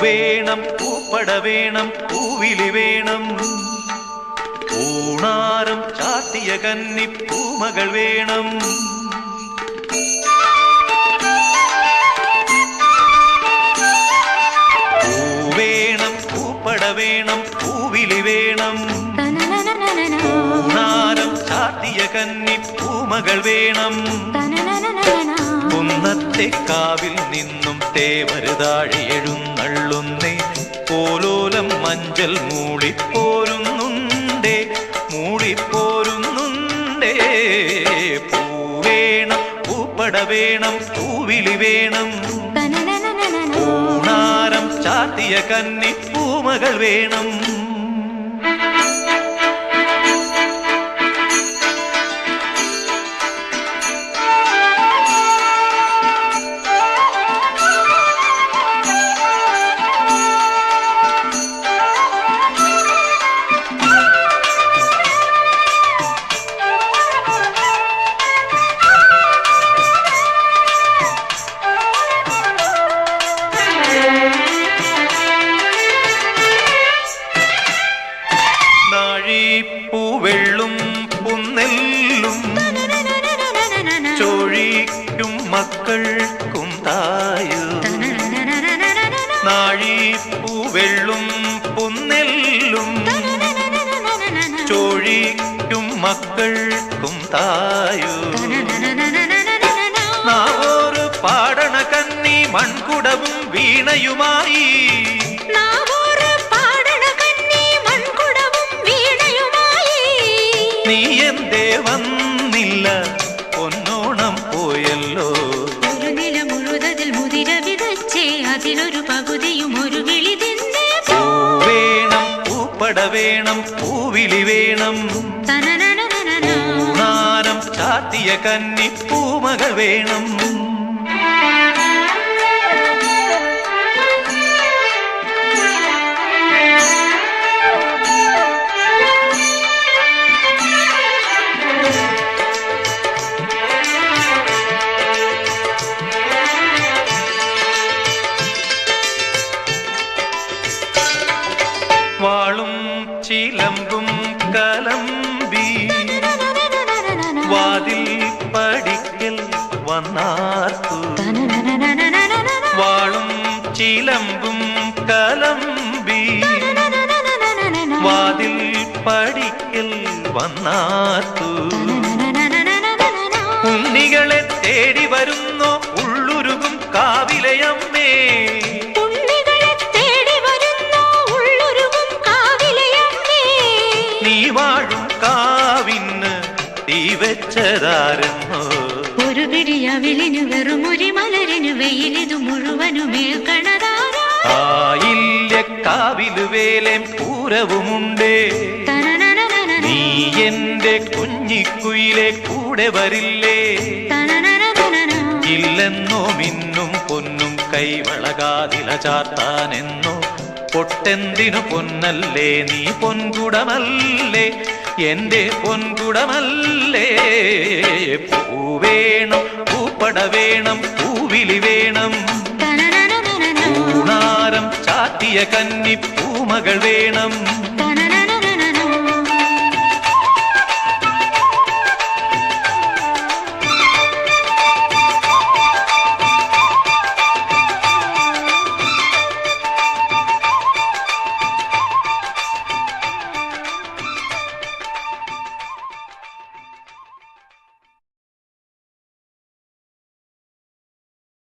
വേണം പൂപ്പട വേണം പൂവിലി വേണം ഊണാരം ചാത്തിയ കന്നി പൂമകൾ വേണം പൂവേണം പൂപ്പട വേണം പൂവിലി വേണം ഊണാരം ചാത്തിയ കന്നി പൂമകൾ വേണം കുന്നത്തെ കാവിൽ നിന്നും തേവരുതാഴി എഴുന്നള്ളുന്നേ പോലോലം മഞ്ചൽ മൂളിപ്പോരുന്നുണ്ടേ മൂളിപ്പോരുന്നുണ്ടേ പൂവേണം പൂപ്പട വേണം പൂവിളി വേണം ഊണാരം ചാത്തിയ കന്നി പൂമകൾ വേണം പൂവെള്ളും പുന്നെല്ലും ചോഴിക്കും മക്കൾക്കും തായു നാഴിപ്പൂവെള്ളും പുന്നെല്ലും ചോഴിക്കും മക്കൾക്കും തായു നാവോറ് പാടണ കന്നി മൺകുടവും വീണയുമായി നീ എന്തേ വന്നില്ല പൊന്നോണം പോയല്ലോ ഒരു നില മുഴുവതിൽ മുതിര വിതച്ചേ അതിലൊരു പകുതിയും ഒരു വിളി തിന്നേ വേണം പൂപ്പട വേണം പൂവിളി വേണം ഊണാരം ചാത്തിയ കന്നി പൂമകൾ വേണം വാളും ചിലമ്പും കലമ്പി വാതിൽ പടിക്കൽ വന്നാർത്തു വാളും ചിലമ്പും കലമ്പി വാതിൽ പടിക്കൽ വന്നാർത്തു ഉണ്ണികളെ തേടി വരുന്നോ ഉള്ളുരുകും കാവിലയമ്മേ നീ വാഴും കാവിന് തീ വെച്ചതാരെന്നോ ഒരു പിടിയവിലിനു വെറും ഒരു മലരിനു വെയിലിതു മുഴുവനും ഏൽക്കണതാരാ ആയില്യ കാവിലു വേലേം പൂരവുമുണ്ടേ നീ എന്റെ കുഞ്ഞിക്കുയിലെ കൂടെ വരില്ലേ ഇല്ലെന്നോ മിന്നും പൊന്നും കൈവളകാതില ചാത്താനെന്നോ പൊട്ടെന്തിനു പൊന്നല്ലേ നീ പൊൻകുടമല്ലേ എന്റെ പൊൻകുടമല്ലേ പൂവേണം പൂപ്പട വേണം പൂവിളി വേണം ഊണാരം ചാത്തിയ കന്നി പൂമകൾ വേണം